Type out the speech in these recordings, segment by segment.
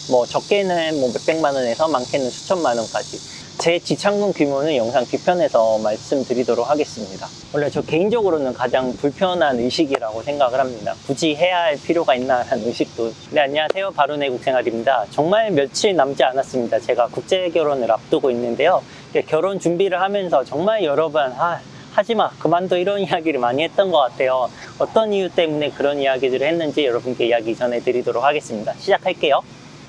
뭐 적게는 뭐 몇백만 원에서 많게는 수천만 원까지. 제 지참금 규모는 영상 뒤편에서 말씀드리도록 하겠습니다. 원래 저 개인적으로는 가장 불편한 의식이라고 생각을 합니다. 굳이 해야 할 필요가 있나 하는 의식도. 네, 안녕하세요. 바로네 국생활입니다. 정말 며칠 남지 않았습니다. 제가 국제 결혼을 앞두고 있는데요. 결혼 준비를 하면서 정말 여러 번 하지마, 그만둬, 이런 이야기를 많이 했던 것 같아요. 어떤 이유 때문에 그런 이야기들을 했는지 여러분께 이야기 전해드리도록 하겠습니다. 시작할게요.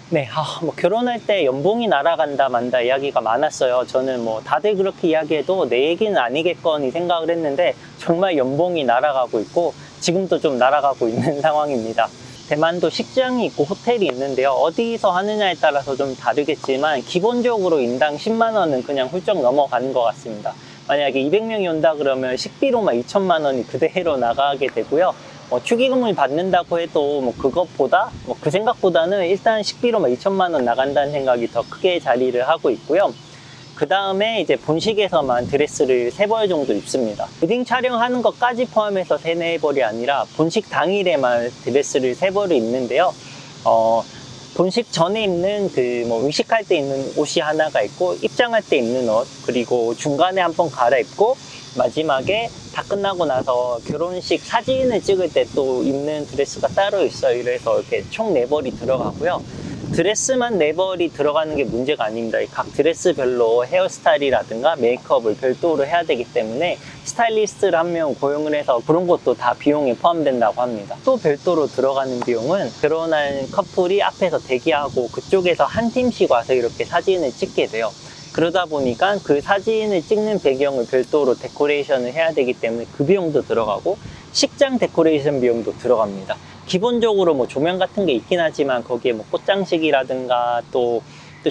네, 뭐 결혼할 때 연봉이 날아간다 만다 이야기가 많았어요. 저는 뭐 다들 그렇게 이야기해도 내 얘기는 아니겠거니 생각을 했는데 정말 연봉이 날아가고 있고 지금도 좀 날아가고 있는 상황입니다. 대만도 식장이 있고 호텔이 있는데요. 어디서 하느냐에 따라서 좀 다르겠지만 기본적으로 인당 10만 원은 그냥 훌쩍 넘어가는 것 같습니다. 만약에 200명이 온다 그러면 식비로만 2천만 원이 그대로 나가게 되고요. 축의금을 받는다고 해도 뭐 그것보다 그 생각보다는 일단 식비로만 2천만 원 나간다는 생각이 더 크게 자리를 하고 있고요. 그 다음에 이제 본식에서만 드레스를 3벌 정도 입습니다. 웨딩 촬영하는 것까지 포함해서 3, 4벌이 아니라 본식 당일에만 드레스를 3벌을 입는데요. 본식 전에 입는 의식할 때 입는 옷이 하나가 있고, 입장할 때 입는 옷, 그리고 중간에 한번 갈아입고, 마지막에 다 끝나고 나서 결혼식 사진을 찍을 때 또 입는 드레스가 따로 있어요. 이래서 이렇게 총 4벌이 들어가고요. 드레스만 4벌이 들어가는 게 문제가 아닙니다. 각 드레스별로 헤어스타일이라든가 메이크업을 별도로 해야 되기 때문에 스타일리스트를 한 명 고용을 해서 그런 것도 다 비용에 포함된다고 합니다. 또 별도로 들어가는 비용은 결혼한 커플이 앞에서 대기하고 그쪽에서 한 팀씩 와서 이렇게 사진을 찍게 돼요. 그러다 보니까 그 사진을 찍는 배경을 별도로 데코레이션을 해야 되기 때문에 그 비용도 들어가고, 식장 데코레이션 비용도 들어갑니다. 기본적으로 뭐 조명 같은 게 있긴 하지만 거기에 뭐 꽃장식이라든가 또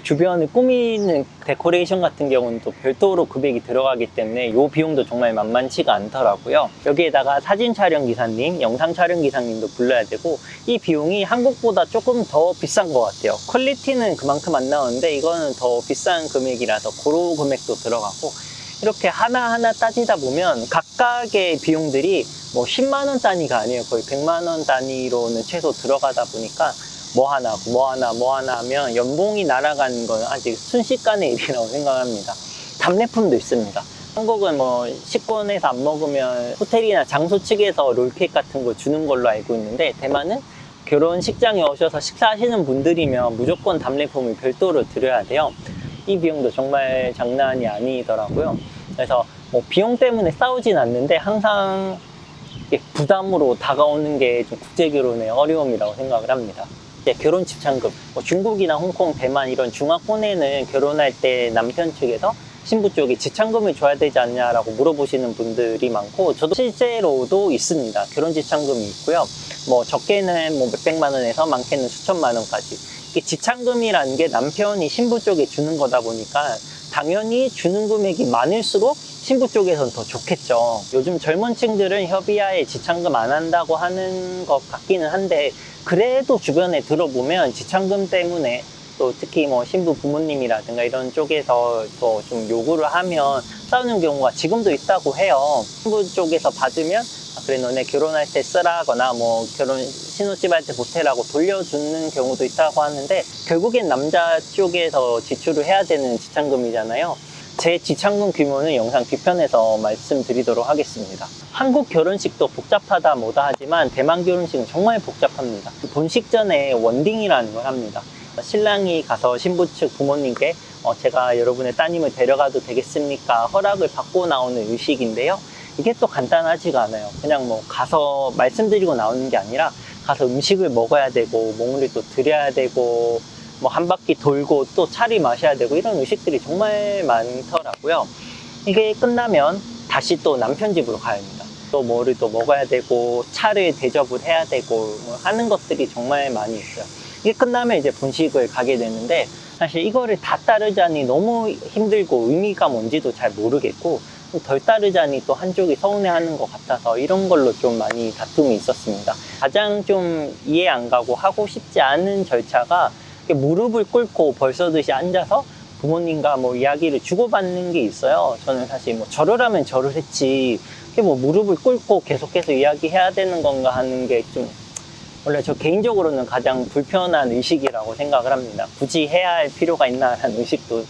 주변을 꾸미는 데코레이션 같은 경우는 또 별도로 금액이 들어가기 때문에 이 비용도 정말 만만치가 않더라고요. 여기에다가 사진 촬영 기사님, 영상 촬영 기사님도 불러야 되고, 이 비용이 한국보다 조금 더 비싼 것 같아요. 퀄리티는 그만큼 안 나오는데 이거는 더 비싼 금액이라서 그런 금액도 들어가고, 이렇게 하나하나 따지다 보면 각각의 비용들이 뭐 10만 원 단위가 아니에요. 거의 100만 원 단위로는 최소 들어가다 보니까 뭐 하나 하면 연봉이 날아가는 건 아직 순식간의 일이라고 생각합니다. 답례품도 있습니다. 한국은 뭐 식권에서 안 먹으면 호텔이나 장소 측에서 롤케이크 같은 거 주는 걸로 알고 있는데, 대만은 결혼식장에 오셔서 식사하시는 분들이면 무조건 답례품을 별도로 드려야 돼요. 이 비용도 정말 장난이 아니더라고요. 그래서 뭐 비용 때문에 싸우진 않는데 항상 부담으로 다가오는 게 좀 국제결혼의 어려움이라고 생각을 합니다. 결혼 지참금, 중국이나 홍콩, 대만 이런 중화권에는 결혼할 때 남편 측에서 신부 쪽이 지참금을 줘야 되지 않냐라고 물어보시는 분들이 많고, 저도 실제로도 있습니다. 결혼 지참금이 있고요. 뭐 적게는 뭐 몇백만 원에서 많게는 수천만 원까지. 이게 지참금이라는 게 남편이 신부 쪽에 주는 거다 보니까 당연히 주는 금액이 많을수록 신부 쪽에서는 더 좋겠죠. 요즘 젊은 층들은 협의하에 지참금 안 한다고 하는 것 같기는 한데, 그래도 주변에 들어보면 지참금 때문에 또 특히 뭐 신부 부모님이라든가 이런 쪽에서 또 좀 요구를 하면 싸우는 경우가 지금도 있다고 해요. 신부 쪽에서 받으면 그래 너네 결혼할 때 쓰라거나 뭐 결혼 신혼집 할 때 보태라고 돌려주는 경우도 있다고 하는데, 결국엔 남자 쪽에서 지출을 해야 되는 지참금이잖아요. 제 지참금 규모는 영상 뒤편에서 말씀드리도록 하겠습니다. 한국 결혼식도 복잡하다 뭐다 하지만 대만 결혼식은 정말 복잡합니다. 본식 전에 원딩이라는 걸 합니다. 신랑이 가서 신부 측 부모님께 제가 여러분의 따님을 데려가도 되겠습니까? 허락을 받고 나오는 의식인데요. 이게 또 간단하지가 않아요. 그냥 뭐 가서 말씀드리고 나오는 게 아니라 가서 음식을 먹어야 되고 몽을 또 드려야 되고 뭐 한 바퀴 돌고 또 차를 마셔야 되고 이런 의식들이 정말 많더라고요. 이게 끝나면 다시 또 남편 집으로 가야 합니다. 또 뭐를 또 먹어야 되고 차를 대접을 해야 되고 뭐 하는 것들이 정말 많이 있어요. 이게 끝나면 이제 본식을 가게 되는데, 사실 이거를 다 따르자니 너무 힘들고 의미가 뭔지도 잘 모르겠고, 덜 따르자니 또 한쪽이 서운해하는 것 같아서 이런 걸로 좀 많이 다툼이 있었습니다. 가장 좀 이해 안 가고 하고 싶지 않은 절차가 무릎을 꿇고 벌써듯이 앉아서 부모님과 뭐 이야기를 주고받는 게 있어요. 저는 사실 뭐 절을 하면 절을 했지, 뭐 무릎을 꿇고 계속해서 이야기해야 되는 건가 하는 게 좀 원래 저 개인적으로는 가장 불편한 의식이라고 생각을 합니다. 굳이 해야 할 필요가 있나라는 의식도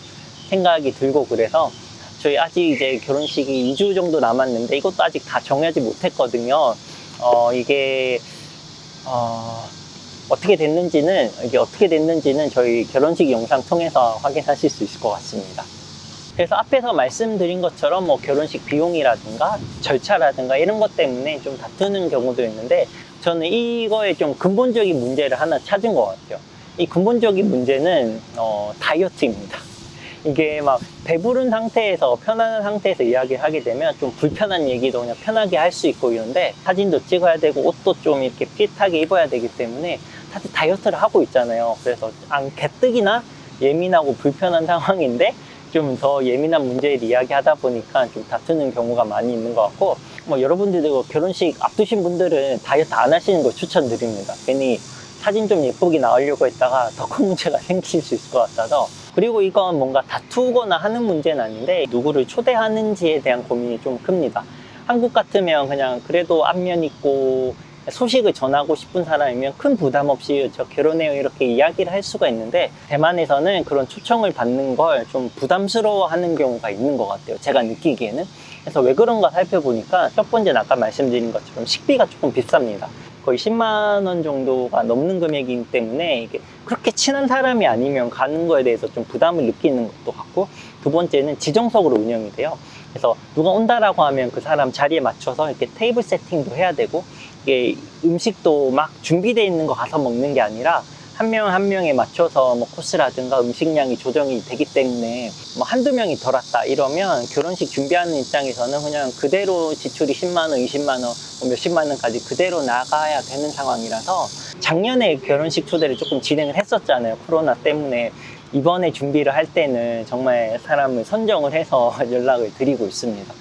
생각이 들고, 그래서 저희 아직 이제 결혼식이 2주 정도 남았는데 이것도 아직 다 정하지 못했거든요. 이게 어떻게 됐는지는 저희 결혼식 영상 통해서 확인하실 수 있을 것 같습니다. 그래서 앞에서 말씀드린 것처럼 뭐 결혼식 비용이라든가 절차라든가 이런 것 때문에 좀 다투는 경우도 있는데, 저는 이거에 좀 근본적인 문제를 하나 찾은 것 같아요. 이 근본적인 문제는 다이어트입니다. 이게 막 배부른 상태에서, 편안한 상태에서 이야기를 하게 되면 좀 불편한 얘기도 그냥 편하게 할 수 있고 이런데, 사진도 찍어야 되고 옷도 좀 이렇게 핏하게 입어야 되기 때문에 다들 다이어트를 하고 있잖아요. 그래서 가뜩이나 예민하고 불편한 상황인데 좀 더 예민한 문제를 이야기하다 보니까 좀 다투는 경우가 많이 있는 것 같고, 뭐 여러분들도 결혼식 앞두신 분들은 다이어트 안 하시는 거 추천드립니다. 괜히 사진 좀 예쁘게 나오려고 했다가 더 큰 문제가 생길 수 있을 것 같아서. 그리고 이건 뭔가 다투거나 하는 문제는 아닌데, 누구를 초대하는지에 대한 고민이 좀 큽니다. 한국 같으면 그냥 그래도 안면 있고 소식을 전하고 싶은 사람이면 큰 부담 없이 저 결혼해요 이렇게 이야기를 할 수가 있는데, 대만에서는 그런 초청을 받는 걸 좀 부담스러워 하는 경우가 있는 것 같아요, 제가 느끼기에는. 그래서 왜 그런가 살펴보니까, 첫 번째는 아까 말씀드린 것처럼 식비가 조금 비쌉니다. 거의 10만 원 정도가 넘는 금액이기 때문에 이게 그렇게 친한 사람이 아니면 가는 거에 대해서 좀 부담을 느끼는 것도 같고, 두 번째는 지정석으로 운영이 돼요. 그래서 누가 온다라고 하면 그 사람 자리에 맞춰서 이렇게 테이블 세팅도 해야 되고, 이게 음식도 막 준비되어 있는 거 가서 먹는 게 아니라 한 명 한 명에 맞춰서 뭐 코스라든가 음식량이 조정이 되기 때문에, 뭐 한두 명이 덜 왔다 이러면 결혼식 준비하는 입장에서는 그냥 그대로 지출이 10만 원, 20만 원, 뭐 몇십만 원까지 그대로 나가야 되는 상황이라서, 작년에 결혼식 초대를 조금 진행을 했었잖아요, 코로나 때문에. 이번에 준비를 할 때는 정말 사람을 선정을 해서 연락을 드리고 있습니다.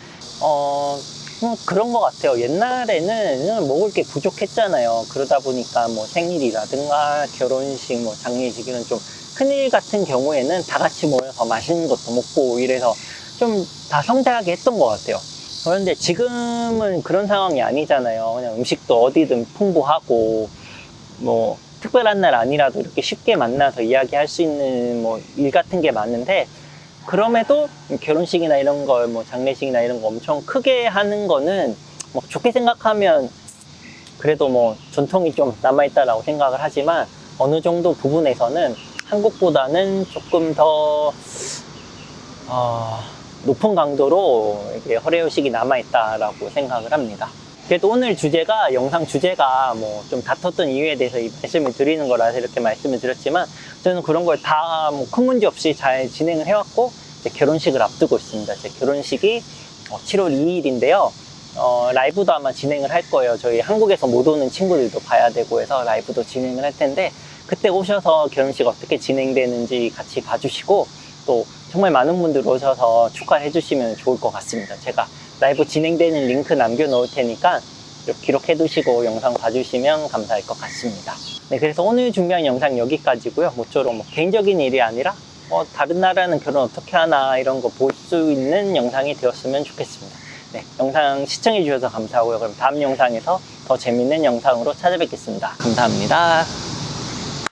그런 것 같아요. 옛날에는 먹을 게 부족했잖아요. 그러다 보니까 뭐 생일이라든가 결혼식, 뭐 장례식 이런 좀 큰일 같은 경우에는 다 같이 모여서 맛있는 것도 먹고 이래서 좀 다 성대하게 했던 것 같아요. 그런데 지금은 그런 상황이 아니잖아요. 그냥 음식도 어디든 풍부하고, 뭐 특별한 날 아니라도 이렇게 쉽게 만나서 이야기할 수 있는 뭐 일 같은 게 많은데, 그럼에도 결혼식이나 이런 거, 뭐 장례식이나 이런 거 엄청 크게 하는 거는 뭐 좋게 생각하면 그래도 뭐 전통이 좀 남아있다라고 생각을 하지만, 어느 정도 부분에서는 한국보다는 조금 더 높은 강도로 이게 허례의식이 남아있다라고 생각을 합니다. 그래도 오늘 주제가, 영상 주제가 뭐 좀 다퉜던 이유에 대해서 이 말씀을 드리는 거라서 이렇게 말씀을 드렸지만, 저는 그런 걸 다 뭐 큰 문제 없이 잘 진행을 해왔고, 이제 결혼식을 앞두고 있습니다. 제 결혼식이 7월 2일인데요. 라이브도 아마 진행을 할 거예요. 저희 한국에서 못 오는 친구들도 봐야 되고 해서 라이브도 진행을 할 텐데, 그때 오셔서 결혼식 어떻게 진행되는지 같이 봐주시고, 또 정말 많은 분들 오셔서 축하를 해주시면 좋을 것 같습니다. 제가 라이브 진행되는 링크 남겨놓을 테니까 기록해 두시고 영상 봐주시면 감사할 것 같습니다. 네, 그래서 오늘 준비한 영상 여기까지고요. 모쪼록 뭐 개인적인 일이 아니라 다른 나라는 결혼 어떻게 하나 이런 거 볼 수 있는 영상이 되었으면 좋겠습니다. 네, 영상 시청해 주셔서 감사하고요. 그럼 다음 영상에서 더 재밌는 영상으로 찾아뵙겠습니다. 감사합니다.